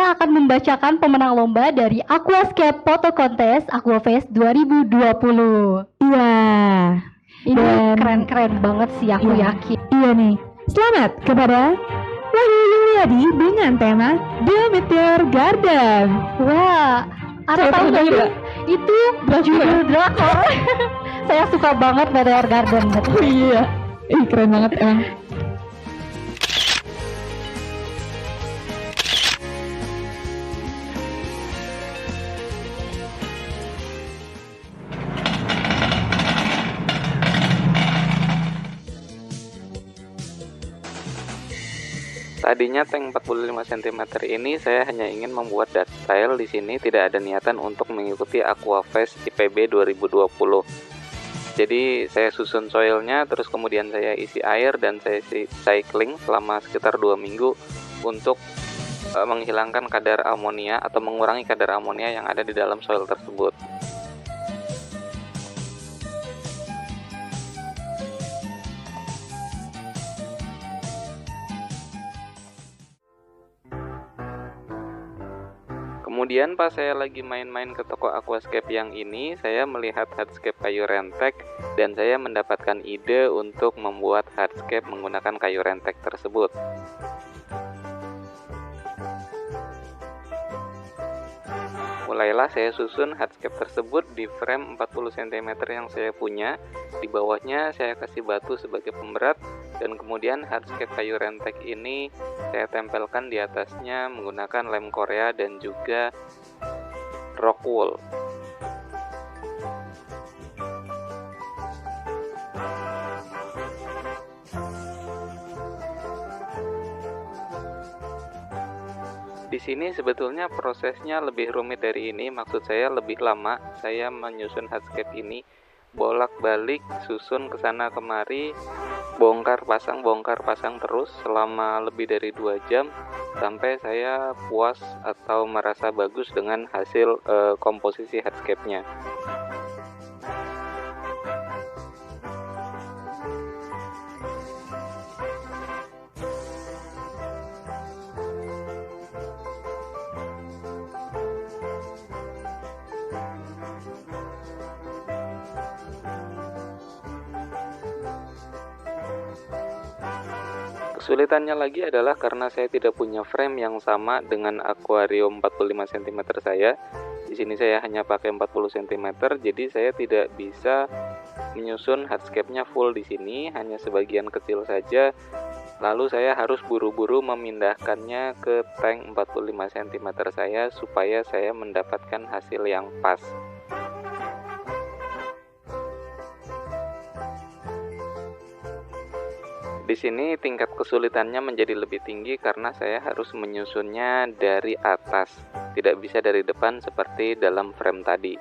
saya akan membacakan pemenang lomba dari Aquascape Photo Contest Aquafest 2020. Iya. Ini keren-keren banget sih, aku yakin. Iya nih. Selamat kepada Wahyu Yuliadi dengan tema The Meteor Garden. Wah, ada tahu nggak sih? Itu judul drakor. Saya suka banget Meteor Garden. Oh iya. Keren banget emang. Tadinya tank 45 cm ini saya hanya ingin membuat detail. Di sini tidak ada niatan untuk mengikuti Aquafest IPB 2020. Jadi saya susun soilnya, terus kemudian saya isi air dan saya cycling selama sekitar 2 minggu untuk menghilangkan kadar amonia atau mengurangi kadar amonia yang ada di dalam soil tersebut. Kemudian pas saya lagi main-main ke toko Aquascape yang ini, saya melihat hardscape kayu rentek dan saya mendapatkan ide untuk membuat hardscape menggunakan kayu rentek tersebut. Mulailah saya susun hardscape tersebut di frame 40 cm yang saya punya. Di bawahnya saya kasih batu sebagai pemberat dan kemudian hardscape kayu rentek ini saya tempelkan di atasnya menggunakan lem Korea dan juga rock wool. Di sini sebetulnya prosesnya lebih rumit dari ini, maksud saya lebih lama. Saya menyusun hardscape ini bolak-balik, susun ke sana kemari, bongkar pasang terus selama lebih dari 2 jam sampai saya puas atau merasa bagus dengan hasil komposisi hardscape-nya. Kesulitannya lagi adalah karena saya tidak punya frame yang sama dengan akuarium 45 cm saya. Di sini saya hanya pakai 40 cm, jadi saya tidak bisa menyusun hardscape-nya full di sini, hanya sebagian kecil saja. Lalu saya harus buru-buru memindahkannya ke tank 45 cm saya supaya saya mendapatkan hasil yang pas. Di sini tingkat kesulitannya menjadi lebih tinggi karena saya harus menyusunnya dari atas, tidak bisa dari depan seperti dalam frame tadi.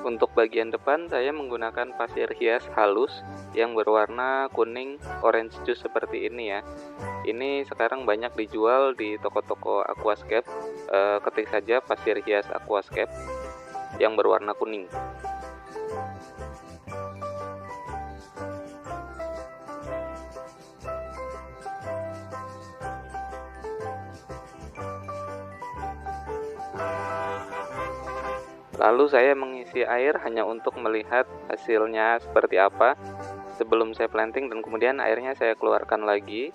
Untuk bagian depan saya menggunakan pasir hias halus yang berwarna kuning orange juice seperti ini ya. Ini sekarang banyak dijual di toko-toko Aquascape. Ketik saja pasir hias Aquascape yang berwarna kuning. Lalu saya mengisi air hanya untuk melihat hasilnya seperti apa sebelum saya planting, dan kemudian airnya saya keluarkan lagi.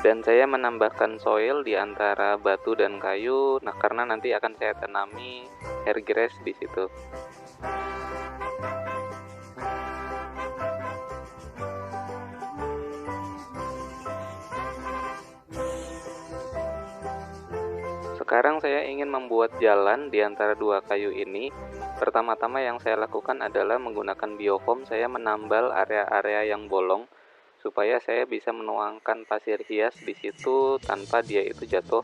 Dan saya menambahkan soil di antara batu dan kayu, karena nanti akan saya tanami hair grass di situ. Sekarang saya ingin membuat jalan di antara dua kayu ini. Pertama-tama yang saya lakukan adalah menggunakan biofoam. Saya menambal area-area yang bolong supaya saya bisa menuangkan pasir hias di situ tanpa dia itu jatuh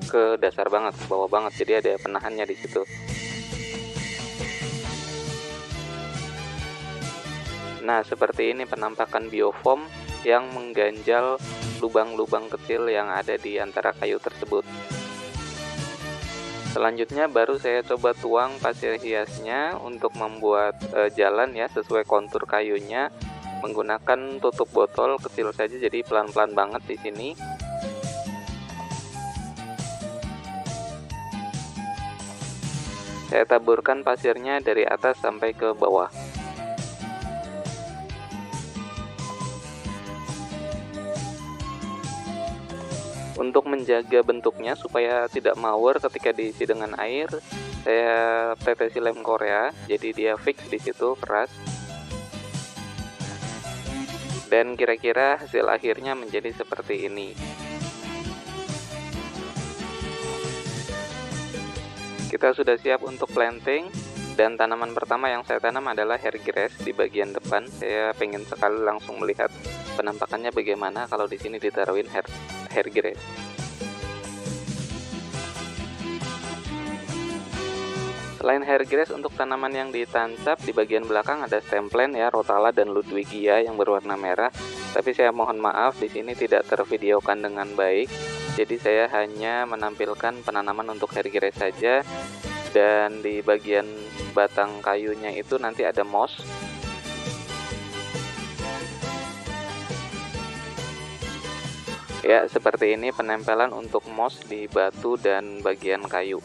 ke dasar banget, ke bawah banget. Jadi ada penahannya di situ. Nah, seperti ini penampakan biofoam yang mengganjal lubang-lubang kecil yang ada di antara kayu tersebut. Selanjutnya baru saya coba tuang pasir hiasnya untuk membuat jalan ya sesuai kontur kayunya menggunakan tutup botol kecil saja, jadi pelan-pelan banget di sini. Saya taburkan pasirnya dari atas sampai ke bawah. Untuk menjaga bentuknya supaya tidak mawar ketika diisi dengan air, saya tetesi lem Korea, jadi dia fix di situ keras. Dan kira-kira hasil akhirnya menjadi seperti ini. Kita sudah siap untuk planting, dan tanaman pertama yang saya tanam adalah hair grass di bagian depan. Saya pengen sekali langsung melihat penampakannya bagaimana kalau di sini ditaruhin hair grass. Selain hair grass, untuk tanaman yang ditancap di bagian belakang ada stem plant ya, Rotala dan Ludwigia yang berwarna merah. Tapi saya mohon maaf di sini tidak tervideokan dengan baik. Jadi saya hanya menampilkan penanaman untuk hair grass saja. Dan di bagian batang kayunya itu nanti ada moss. Ya, seperti ini penempelan untuk moss di batu dan bagian kayu.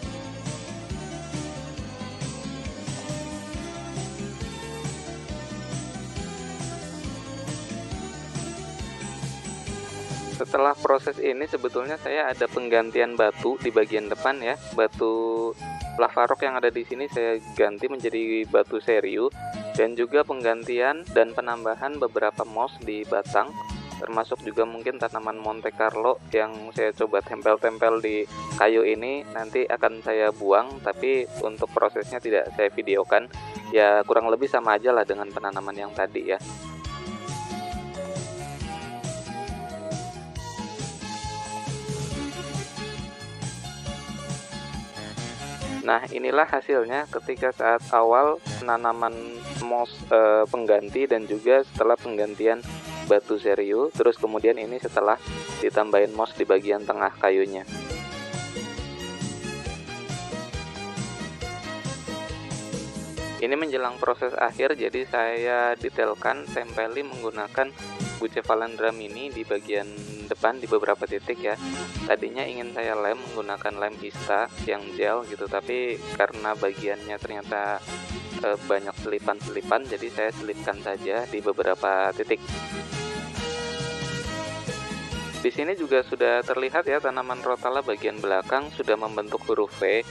Setelah proses ini sebetulnya saya ada penggantian batu di bagian depan ya. Batu lava rock yang ada di sini saya ganti menjadi batu seriu, dan juga penggantian dan penambahan beberapa moss di batang, termasuk juga mungkin tanaman Monte Carlo yang saya coba tempel-tempel di kayu ini. Nanti akan saya buang, tapi untuk prosesnya tidak saya videokan. Ya kurang lebih sama aja lah dengan penanaman yang tadi ya. Nah, inilah hasilnya ketika saat awal penanaman moss pengganti dan juga setelah penggantian batu seriu, terus kemudian ini setelah ditambahin moss di bagian tengah kayunya. Ini menjelang proses akhir, jadi saya detailkan tempeli menggunakan Bucephalan Dramini di bagian depan di beberapa titik ya. Tadinya ingin saya lem menggunakan lem Ista yang gel gitu, tapi karena bagiannya ternyata banyak selipan-selipan, jadi saya selipkan saja di beberapa titik. Di sini juga sudah terlihat ya tanaman Rotala bagian belakang sudah membentuk huruf V.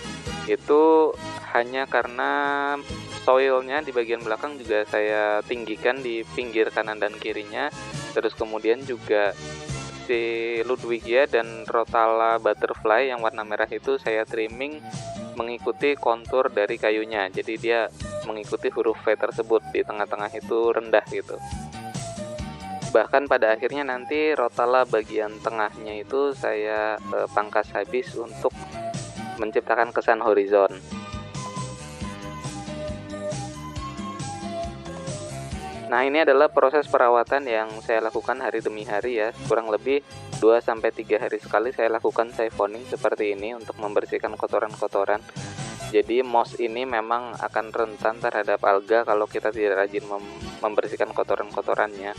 Itu hanya karena soilnya di bagian belakang juga saya tinggikan di pinggir kanan dan kirinya. Terus kemudian juga si Ludwigia dan Rotala Butterfly yang warna merah itu saya trimming mengikuti kontur dari kayunya. Jadi dia mengikuti huruf V tersebut, di tengah-tengah itu rendah gitu. Bahkan pada akhirnya nanti Rotala bagian tengahnya itu saya pangkas habis untuk menciptakan kesan horizon. Nah, ini adalah proses perawatan yang saya lakukan hari demi hari ya. Kurang lebih 2-3 hari sekali saya lakukan siphoning seperti ini untuk membersihkan kotoran-kotoran. Jadi moss ini memang akan rentan terhadap alga kalau kita tidak rajin membersihkan kotoran-kotorannya.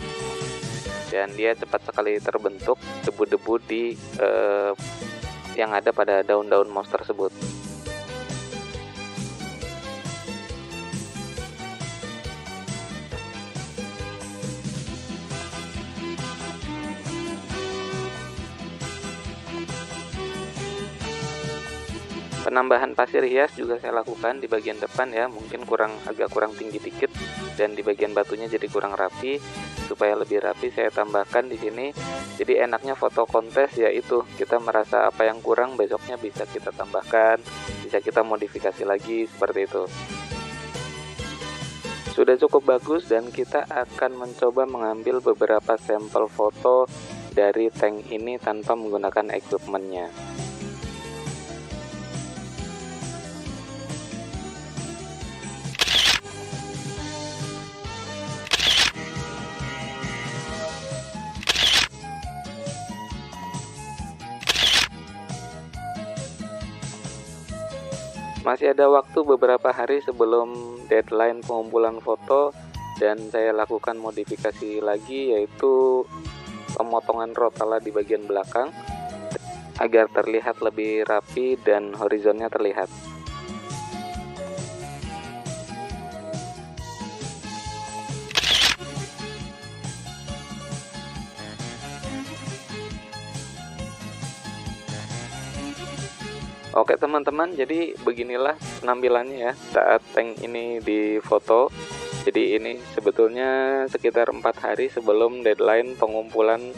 Dan dia cepat sekali terbentuk debu-debu di yang ada pada daun-daun moss tersebut. Penambahan pasir hias juga saya lakukan di bagian depan ya, mungkin agak kurang tinggi dikit dan di bagian batunya jadi kurang rapi. supaya lebih rapi saya tambahkan di sini. Jadi enaknya foto kontes yaitu kita merasa apa yang kurang besoknya bisa kita tambahkan, bisa kita modifikasi lagi seperti itu. Sudah cukup bagus dan kita akan mencoba mengambil beberapa sampel foto dari tank ini tanpa menggunakan equipmentnya. Masih ada waktu beberapa hari sebelum deadline pengumpulan foto dan saya lakukan modifikasi lagi, yaitu pemotongan rotala di bagian belakang agar terlihat lebih rapi dan horizonnya terlihat. Oke teman-teman, jadi beginilah penampilannya ya saat tank ini difoto. Jadi ini sebetulnya sekitar 4 hari sebelum deadline pengumpulan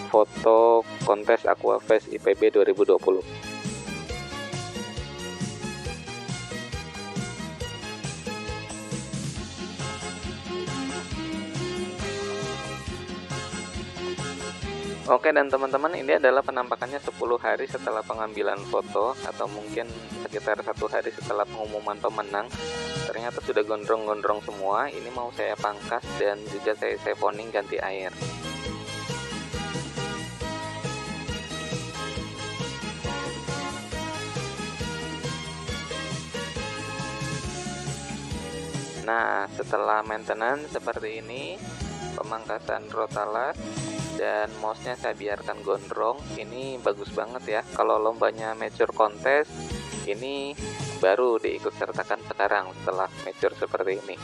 foto kontes Aquafest IPB 2020. Oke, dan teman-teman, ini adalah penampakannya 10 hari setelah pengambilan foto atau mungkin sekitar 1 hari setelah pengumuman pemenang. Ternyata sudah gondrong-gondrong semua. Ini mau saya pangkas dan juga saya siphoning ganti air. Nah, setelah maintenance seperti ini, pemangkasan rotala dan mouse-nya saya biarkan gondrong. Ini bagus banget ya. Kalau lombanya mature contest, ini baru diikut sertakan sekarang setelah mature seperti ini.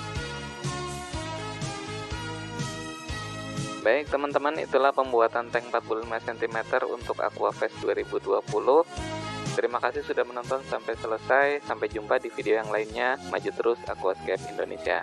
Baik teman-teman, itulah pembuatan tank 45 cm untuk Aquafest 2020. Terima kasih sudah menonton sampai selesai. Sampai jumpa di video yang lainnya. Maju terus Aquascape Indonesia.